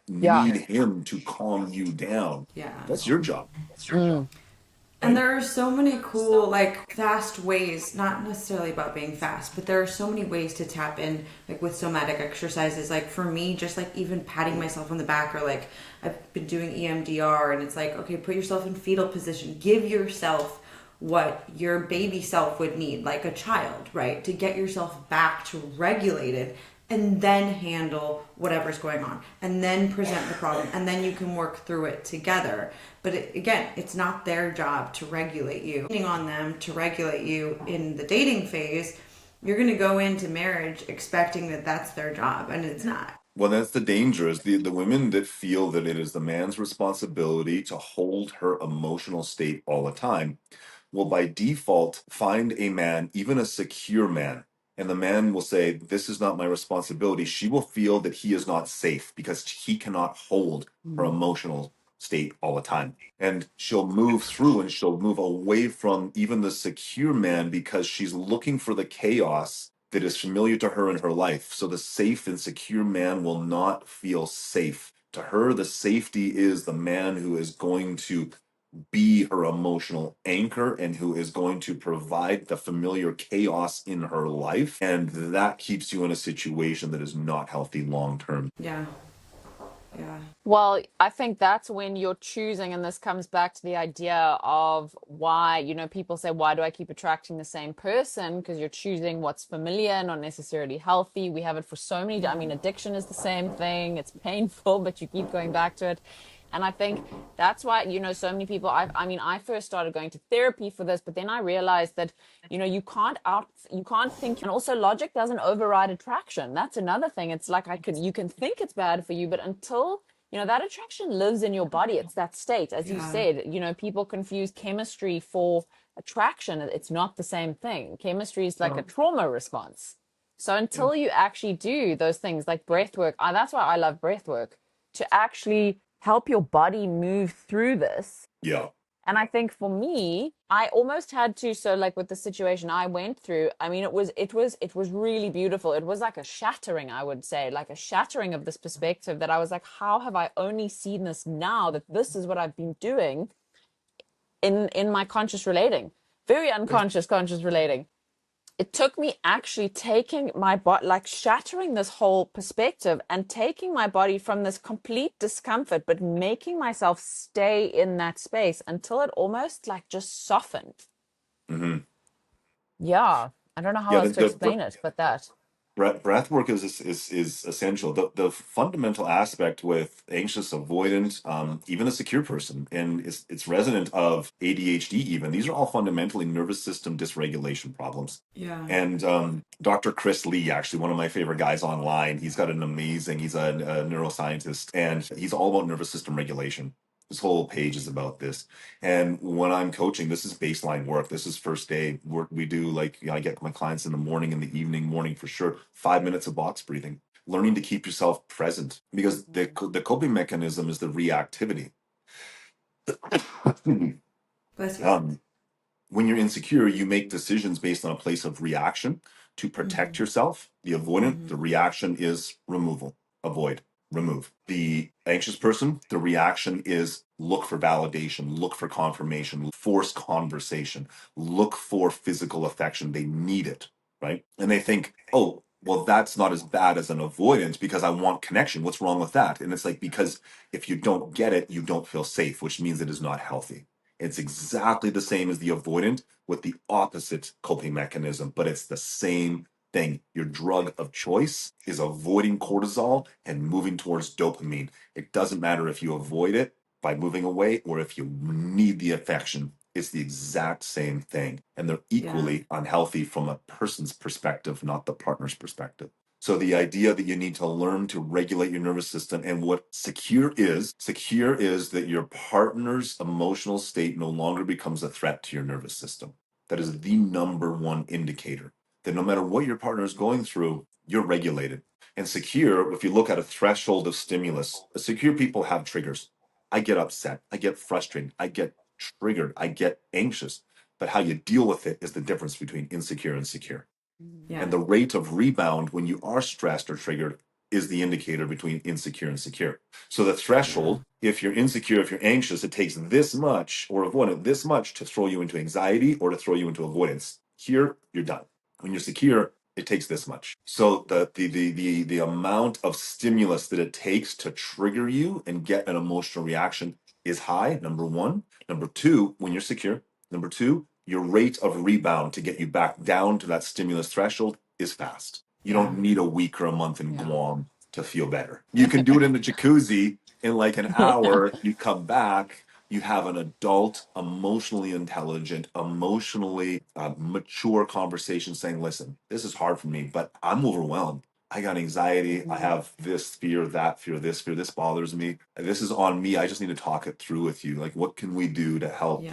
Yeah. need him to calm you down. Yeah. That's your job. And there are so many cool, like, fast ways, not necessarily about being fast, but there are so many ways to tap in, like, with somatic exercises. Like, for me, just, like, even patting myself on the back, or, like, I've been doing EMDR, and it's like, okay, put yourself in fetal position. Give yourself what your baby self would need, like a child, right? To get yourself back to regulated, and then handle whatever's going on, and then present the problem, and then you can work through it together. But again, it's not their job to regulate you. Depending on them to regulate you in the dating phase, you're going to go into marriage expecting that that's their job, and it's not. Well, that's the danger, is the women that feel that it is the man's responsibility to hold her emotional state all the time will by default find a man, even a secure man, and the man will say, this is not my responsibility. She will feel that he is not safe because he cannot hold her emotional state all the time. And she'll move through and she'll move away from even the secure man because she's looking for the chaos that is familiar to her in her life. So the safe and secure man will not feel safe. To her, the safety is the man who is going to be her emotional anchor and who is going to provide the familiar chaos in her life. And that keeps you in a situation that is not healthy long term. Yeah. Yeah. Well, I think that's when you're choosing, and this comes back to the idea of why, people say, why do I keep attracting the same person? Because you're choosing what's familiar, not necessarily healthy. We have it for so many, addiction is the same thing. It's painful, but you keep going back to it. And I think that's why, so many people, I first started going to therapy for this, but then I realized that, you can't think, and also logic doesn't override attraction. That's another thing. It's like you can think it's bad for you, but until that attraction lives in your body. It's that state, as you said. People confuse chemistry for attraction. It's not the same thing. Chemistry is like a trauma response. So until you actually do those things like breath work, that's why I love breath work, to actually help your body move through this. Yeah. And I think for me, I almost had to, so like with the situation I went through, I mean, it was really beautiful. It was like a shattering, I would say, like a shattering of this perspective that I was like, how have I only seen this now, that this is what I've been doing in my conscious relating, very unconscious, conscious relating. It took me actually taking my body, like shattering this whole perspective and taking my body from this complete discomfort, but making myself stay in that space until it almost like just softened. Mm-hmm. Yeah. I don't know how else to explain it, but that. Breath work is essential. The fundamental aspect with anxious, avoidant, even a secure person, and it's resonant of ADHD even. These are all fundamentally nervous system dysregulation problems. Yeah. And Dr. Chris Lee, actually one of my favorite guys online, he's a neuroscientist, and he's all about nervous system regulation. This whole page is about this. And when I'm coaching, this is baseline work. This is first day work we do. Like, I get my clients in the morning, in the evening, morning for sure. 5 minutes of box breathing, learning to keep yourself present, because the coping mechanism is the reactivity. Bless you. When you're insecure, you make decisions based on a place of reaction to protect yourself. The avoidant, the reaction is removal, avoid, remove. The anxious person, the reaction is look for validation, look for confirmation, force conversation, look for physical affection. They need it, right? And they think, oh, well, that's not as bad as an avoidance because I want connection. What's wrong with that? And it's like, because if you don't get it, you don't feel safe, which means it is not healthy. It's exactly the same as the avoidant with the opposite coping mechanism, but it's the same thing. Your drug of choice is avoiding cortisol and moving towards dopamine. It doesn't matter if you avoid it by moving away or if you need the affection. It's the exact same thing. And they're equally unhealthy from a person's perspective, not the partner's perspective. So the idea that you need to learn to regulate your nervous system, and what secure is that your partner's emotional state no longer becomes a threat to your nervous system. That is the number one indicator that no matter what your partner is going through, you're regulated. And secure, if you look at a threshold of stimulus, secure people have triggers. I get upset, I get frustrated, I get triggered, I get anxious. But how you deal with it is the difference between insecure and secure. Yeah. And the rate of rebound when you are stressed or triggered is the indicator between insecure and secure. So the threshold, if you're insecure, if you're anxious, it takes this much or avoidant this much to throw you into anxiety or to throw you into avoidance. Here, you're done. When you're secure, it takes this much. So the amount of stimulus that it takes to trigger you and get an emotional reaction is high, number one. Number two, when you're secure. Number two, your rate of rebound to get you back down to that stimulus threshold is fast. You don't need a week or a month in Guam to feel better. You can do it in the jacuzzi in like an hour. You come back, you have an adult, emotionally intelligent, emotionally mature conversation saying, listen, this is hard for me, but I'm overwhelmed. I got anxiety. I have this fear, that fear, this bothers me. This is on me. I just need to talk it through with you. Like, what can we do to help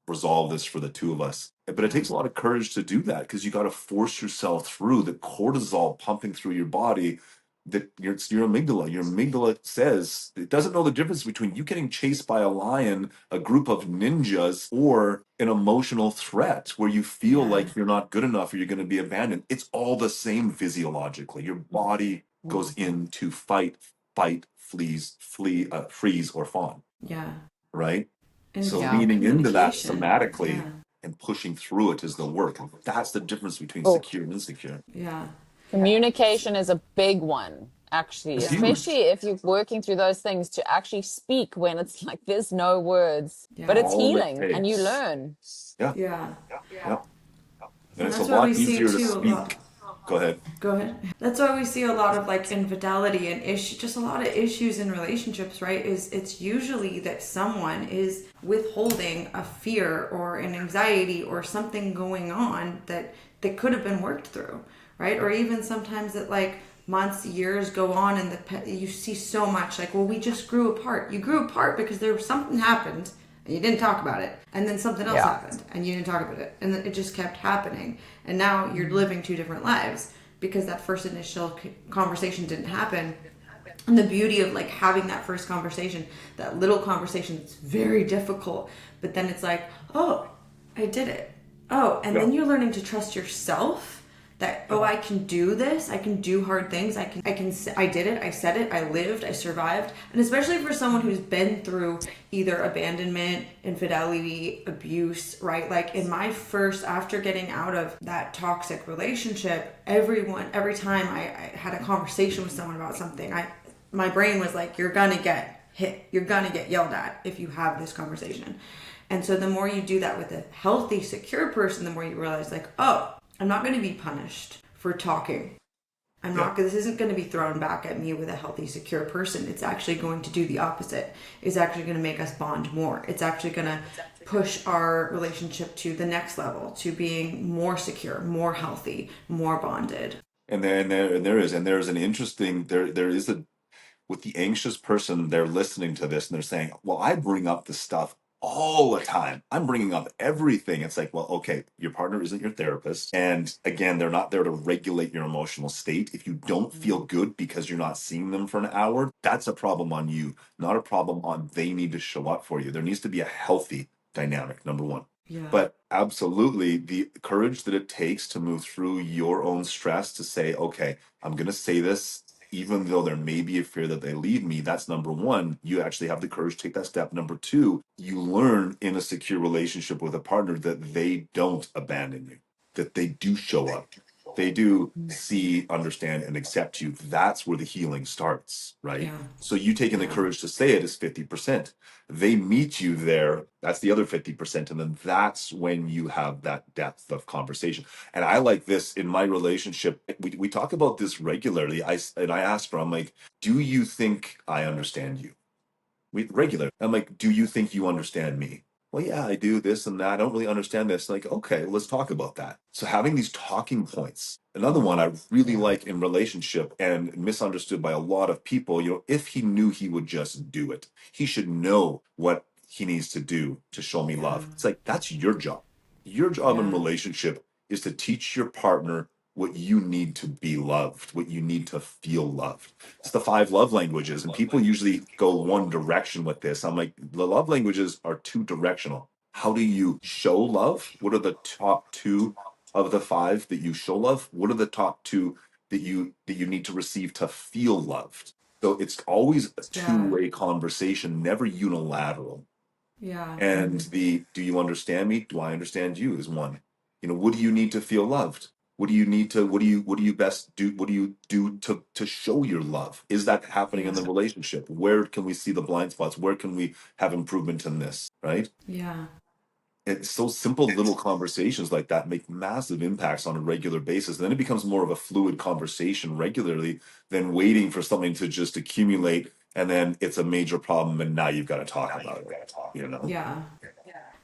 resolve this for the two of us? But it takes a lot of courage to do that, because you got to force yourself through the cortisol pumping through your body. That your amygdala says it doesn't know the difference between you getting chased by a lion, a group of ninjas, or an emotional threat where you feel like you're not good enough or you're going to be abandoned. It's all the same physiologically. Your body goes into fight, freeze, or fawn. Yeah. Right? And so leaning into that communication. somatically and pushing through it is the work. That's the difference between secure and insecure. Yeah. Communication is a big one, actually, It's especially huge. if you're working through those things, to actually speak when it's like there's no words, but it's All it healing and you takes. learn. Yeah. And it's a that's why lot we see easier to too a lot. speak. Go ahead. Go ahead. That's why we see a lot of like infidelity and just a lot of issues in relationships, right? Is it's usually that someone is withholding a fear or an anxiety or something going on that could have been worked through, right? Or even sometimes that like months, years go on, and you see so much like, well, we just grew apart. You grew apart because there was something happened and you didn't talk about it, and then something else happened and you didn't talk about it, and it just kept happening, and now you're living two different lives because that first initial conversation didn't happen. And the beauty of like having that first conversation, that little conversation, it's very difficult, but then it's like, oh, I did it. Oh, and then you're learning to trust yourself that, oh, I can do this. I can do hard things. I did it. I said it. I lived. I survived. And especially for someone who's been through either abandonment, infidelity, abuse, right? Like in my first, after getting out of that toxic relationship, every time I had a conversation with someone about something, my brain was like, you're gonna get hit. You're gonna get yelled at if you have this conversation. And so the more you do that with a healthy, secure person, the more you realize like, oh, I'm not going to be punished for talking. This isn't going to be thrown back at me with a healthy, secure person. It's actually going to do the opposite. It's actually going to make us bond more. It's actually going to push our relationship to the next level, to being more secure, more healthy, more bonded. There is an interesting, with the anxious person, they're listening to this and they're saying, well, I bring up the stuff all the time. I'm bringing up everything. It's like, well, okay, your partner isn't your therapist. And again, they're not there to regulate your emotional state. If you don't feel good because you're not seeing them for an hour, that's a problem on you, not a problem on they need to show up for you. There needs to be a healthy dynamic, number one. Yeah. But absolutely, the courage that it takes to move through your own stress to say, okay, I'm going to say this, even though there may be a fear that they leave me. That's number one. You actually have the courage to take that step. Number two, you learn in a secure relationship with a partner that they don't abandon you, that they do show up. They do see, understand, and accept you. That's where the healing starts, right? Yeah. So you taking the courage to say it is 50%. They meet you there. That's the other 50%. And then that's when you have that depth of conversation. And I like this in my relationship. We talk about this regularly. I ask her, I'm like, do you think I understand you? Regular. I'm like, do you think you understand me? Well, yeah, I do this and that. I don't really understand this. Like, okay, let's talk about that. So having these talking points. Another one I really like in relationship and misunderstood by a lot of people, if he knew, he would just do it. He should know what he needs to do to show me love. It's like, that's your job. Your job in relationship is to teach your partner what you need to be loved, what you need to feel loved. It's the 5 love languages, and people usually go one direction with this. I'm like, the love languages are 2 directional. How do you show love? What are the top 2 of the 5 that you show love? What are the top 2 that you need to receive to feel loved? So it's always a two-way conversation, never unilateral. Yeah. And the do you understand me? Do I understand you is one. What do you need to feel loved? What do you need to, what do you best do? What do you do to show your love? Is that happening in the relationship? Where can we see the blind spots? Where can we have improvement in this? Right? Yeah. It's so simple little conversations like that make massive impacts on a regular basis. And then it becomes more of a fluid conversation regularly than waiting for something to just accumulate. And then it's a major problem. And now you've got to talk about it, Yeah.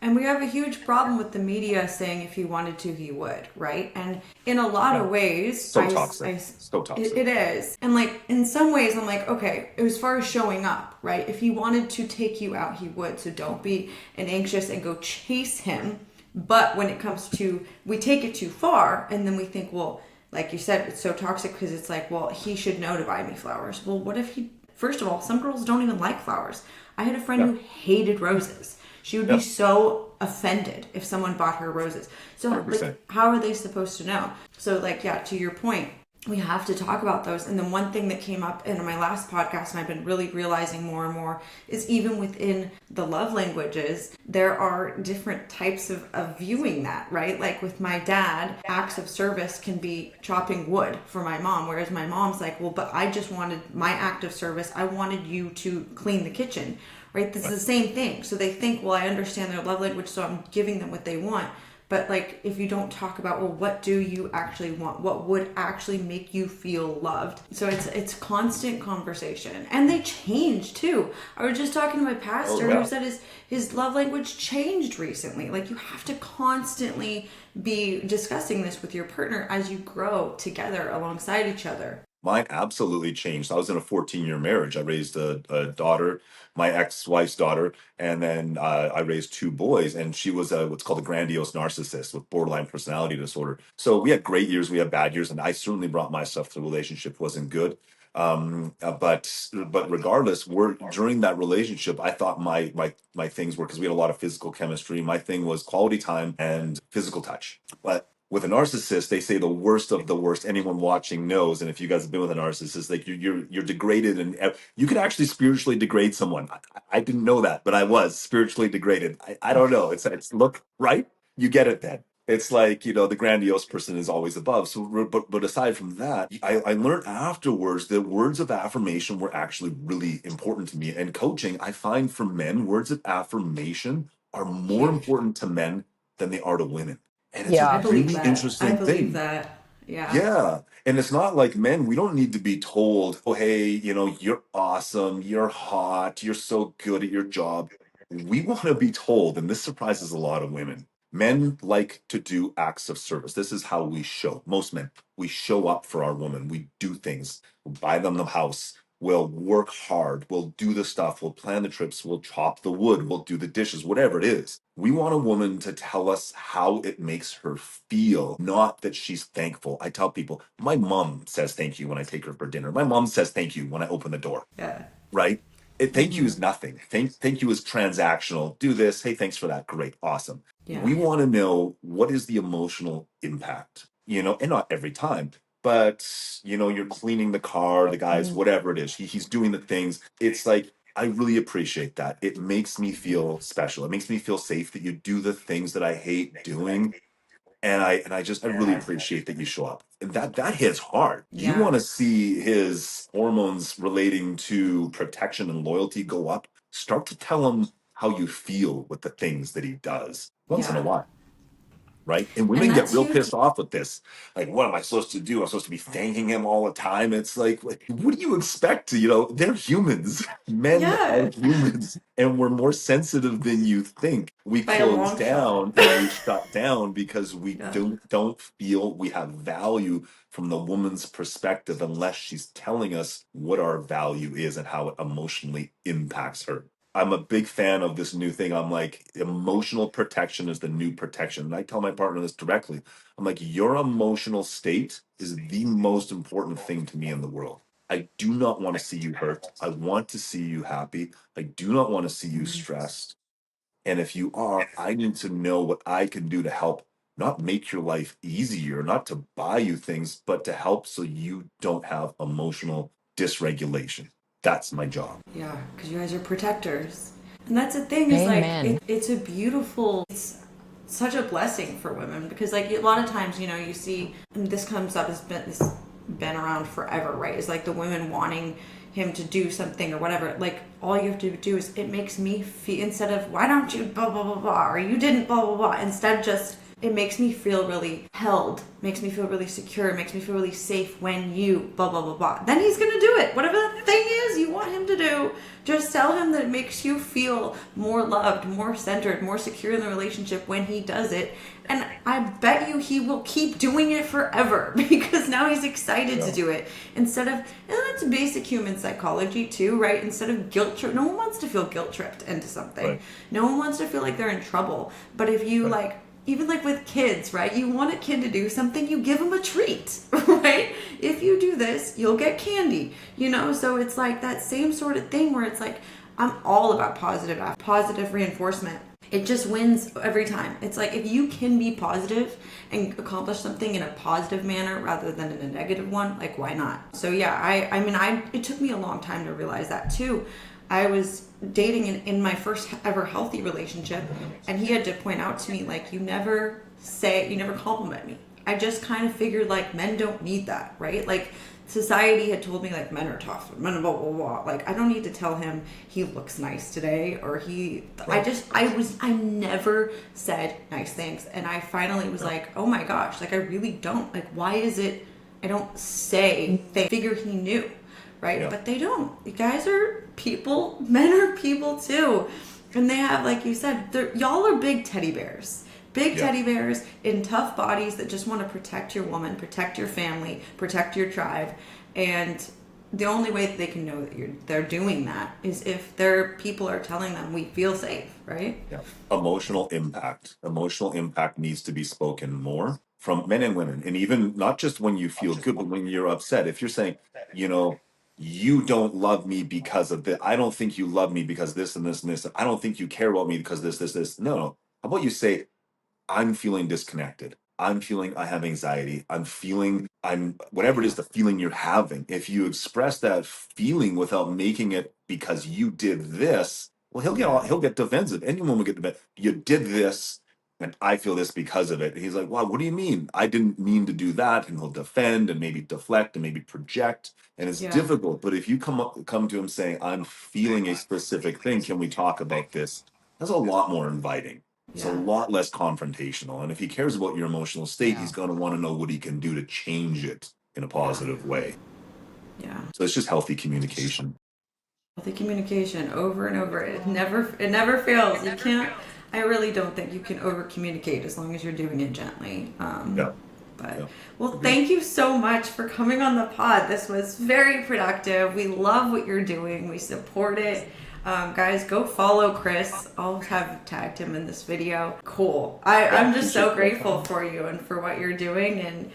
And we have a huge problem with the media saying if he wanted to, he would, right? And in a lot of ways, so toxic. So toxic. It is. And like in some ways, I'm like, okay, as far as showing up, right? If he wanted to take you out, he would. So don't be anxious and go chase him. But when it comes to, we take it too far, and then we think, well, like you said, it's so toxic because it's like, well, he should know to buy me flowers. Well, what if he? First of all, some girls don't even like flowers. I had a friend who hated roses. She would be so offended if someone bought her roses. So like, how are they supposed to know? So like, yeah, to your point, we have to talk about those. And then one thing that came up in my last podcast, and I've been really realizing more and more, is even within the love languages, there are different types of viewing that, right? Like with my dad, acts of service can be chopping wood for my mom, whereas my mom's like, well, but I just wanted my act of service. I wanted you to clean the kitchen. Right? This is the same thing. So they think, well, I understand their love language, so I'm giving them what they want. But like, if you don't talk about, well, what do you actually want? What would actually make you feel loved? So it's constant conversation. And they change too. I was just talking to my pastor who said his love language changed recently. Like, you have to constantly be discussing this with your partner as you grow together alongside each other. Mine absolutely changed. I was in a 14-year marriage. I raised a daughter, my ex-wife's daughter, and then I raised two boys. And she was what's called a grandiose narcissist with borderline personality disorder. So we had great years, we had bad years, and I certainly brought myself to the relationship wasn't good. But regardless, we're during that relationship, I thought my things were, because we had a lot of physical chemistry. My thing was quality time and physical touch. But with a narcissist, they say the worst of the worst. Anyone watching knows, and if you guys have been with a narcissist, like you're degraded, and you could actually spiritually degrade someone. I didn't know that, but I was spiritually degraded. I don't know. It's look right. You get it then. It's like, the grandiose person is always above. So, but aside from that, I learned afterwards that words of affirmation were actually really important to me. And coaching, I find for men, words of affirmation are more Huge. important to men than they are to women. And it's a I Yeah. believe really that. I interesting believe thing. that. Yeah. Yeah. And it's not like men, we don't need to be told, oh, hey, you're awesome, you're hot, you're so good at your job. We want to be told, and this surprises a lot of women. Men like to do acts of service. This is how we show. Most men, we show up for our woman. We do things. We'll buy them the house. We'll work hard. We'll do the stuff. We'll plan the trips. We'll chop the wood. We'll do the dishes, whatever it is. We want a woman to tell us how it makes her feel, not that she's thankful. I tell people, my mom says thank you when I take her for dinner. My mom says thank you when I open the door, Yeah. right? Thank you Hmm. is nothing. Thank you is transactional. Do this. Hey, thanks for that. Great. Awesome. Yeah. We want to know what is the emotional impact, and not every time, but you're cleaning the car, the guy's Mm. whatever it is. He's doing the things. It's like, I really appreciate that. It makes me feel special. It makes me feel safe that you do the things that I hate doing. And I really appreciate that you show up. And that hits hard. You Yeah. want to see his hormones relating to protection and loyalty go up. Start to tell him how you feel with the things that he does once in a Yeah. while. Right. And And women get that's real huge. pissed off with this. Like, what am I supposed to do? I'm supposed to be thanking him all the time. It's like, what do you expect? They're humans. Men are Yeah. humans, and we're more sensitive than you think. We By a close long shot. down and we shut down because we Yeah. don't feel we have value from the woman's perspective unless she's telling us what our value is and how it emotionally impacts her. I'm a big fan of this new thing. I'm like, emotional protection is the new protection. And I tell my partner this directly. I'm like, your emotional state is the most important thing to me in the world. I do not want to see you hurt. I want to see you happy. I do not want to see you Mhm. stressed. And if you are, I need to know what I can do to help, not make your life easier, not to buy you things, but to help so you don't have emotional dysregulation. That's my job. Yeah, because you guys are protectors. And that's the thing is like Amen. it's such a blessing for women because like a lot of times you see and this comes up it's been around forever, right? It's like the women wanting him to do something or whatever. Like all you have to do is it makes me feel instead of why don't you blah blah blah blah or you didn't blah blah blah instead just it makes me feel really held, makes me feel really secure, makes me feel really safe when you blah blah blah blah. Then he's gonna do it. Whatever the thing is you want him to do, just tell him that it makes you feel more loved, more centered, more secure in the relationship when he does it. And I bet you he will keep doing it forever because now he's excited to do it. Instead of, and that's basic human psychology too, right? Instead of guilt trip, no one wants to feel guilt tripped into something. Right. No one wants to feel like they're in trouble. But if you Right. like, even like with kids, right? You want a kid to do something, you give them a treat, right? If you do this, you'll get candy, So it's like that same sort of thing where it's like, I'm all about positive reinforcement. It just wins every time. It's like if you can be positive and accomplish something in a positive manner rather than in a negative one, like why not? So yeah, it took me a long time to realize that too. I was dating in my first ever healthy relationship, and he had to point out to me, like, you never compliment me. I just kind of figured, like, men don't need that, right? Like, society had told me, like, men are tough, men are blah, blah, blah. Like, I don't need to tell him he looks nice today, or I never said nice things. And I finally was like, oh my gosh, like, I really don't. Like, why is it I don't say things? Figure he knew. Right? Yeah. But they don't. You guys are people. Men are people too. And they have, like you said, y'all are big teddy bears. big Yeah. teddy bears in tough bodies that just want to protect your woman, protect your family, protect your tribe. And the only way that they can know that they're doing that is if their people are telling them we feel safe, right? Yeah. Emotional impact. Emotional impact needs to be spoken more from men and women. And even not just when you feel good, but when you're upset. If you're saying, you know, you don't love me because of this. I don't think you love me because this and this and this. I don't think you care about me because this. No, no. How about you say, I'm feeling disconnected. I'm feeling I have anxiety. I'm whatever it is, the feeling you're having. If you express that feeling without making it because you did this, well, he'll get defensive. Anyone will get defensive. You did this, and I feel this because of it. And he's like, "Wow, what do you mean? I didn't mean to do that." And he'll defend and maybe deflect and maybe project. And it's Yeah. difficult. But if you come to him saying, "I'm feeling a specific thing. Can we talk about this?" That's a lot more inviting. It's a Yeah. lot less confrontational. And if he cares about your emotional state, Yeah. he's going to want to know what he can do to change it in a positive way. Yeah. So it's just healthy communication. Healthy communication over and over. It never fails. You can't. I really don't think you can over communicate as long as you're doing it gently. Yeah. But Yeah. well, thank you so much for coming on the pod. This was very productive. We love what you're doing. We support it. Guys, go follow Chris. I'll have tagged him in this video. Cool. I'm just so grateful for you and for what you're doing. And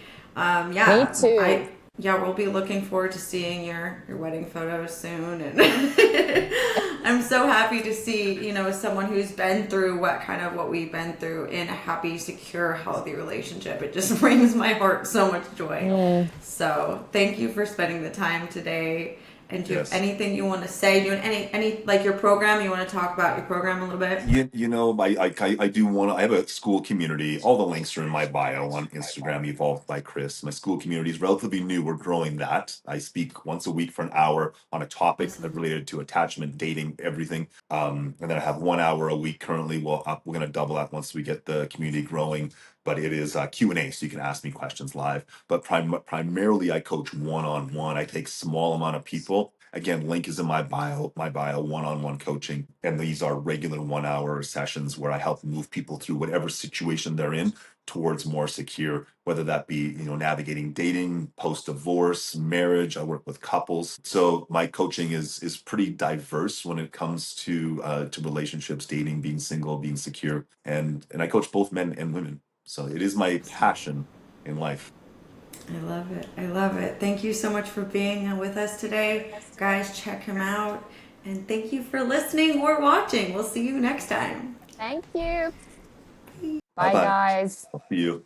yeah, Me too. we'll be looking forward to seeing your wedding photos soon. And I'm so happy to see, someone who's been through what we've been through in a happy, secure, healthy relationship. It just brings my heart so much joy. So thank you for spending the time today. And do you have anything you want to say? Do you want any like your program? You want to talk about your program a little bit? I do want to. I have a school community. All the links are in my bio on Instagram. Evolved by Chris. My school community is relatively new. We're growing that. I speak once a week for an hour on a topic related to attachment, dating, everything. And then I have 1 hour a week currently. We're going to double that once we get the community growing. But it is Q&A, so you can ask me questions live. But primarily, I coach one-on-one. I take small amount of people. Again, link is in my bio, one-on-one coaching. And these are regular 1 hour sessions where I help move people through whatever situation they're in towards more secure, whether that be, navigating dating, post-divorce, marriage. I work with couples. So my coaching is pretty diverse when it comes to relationships, dating, being single, being secure. And I coach both men and women. So it is my passion in life. I love it. I love it. Thank you so much for being with us today. Guys, check him out. And thank you for listening or watching. We'll see you next time. Thank you. Bye-bye. Bye, guys. I'll see you.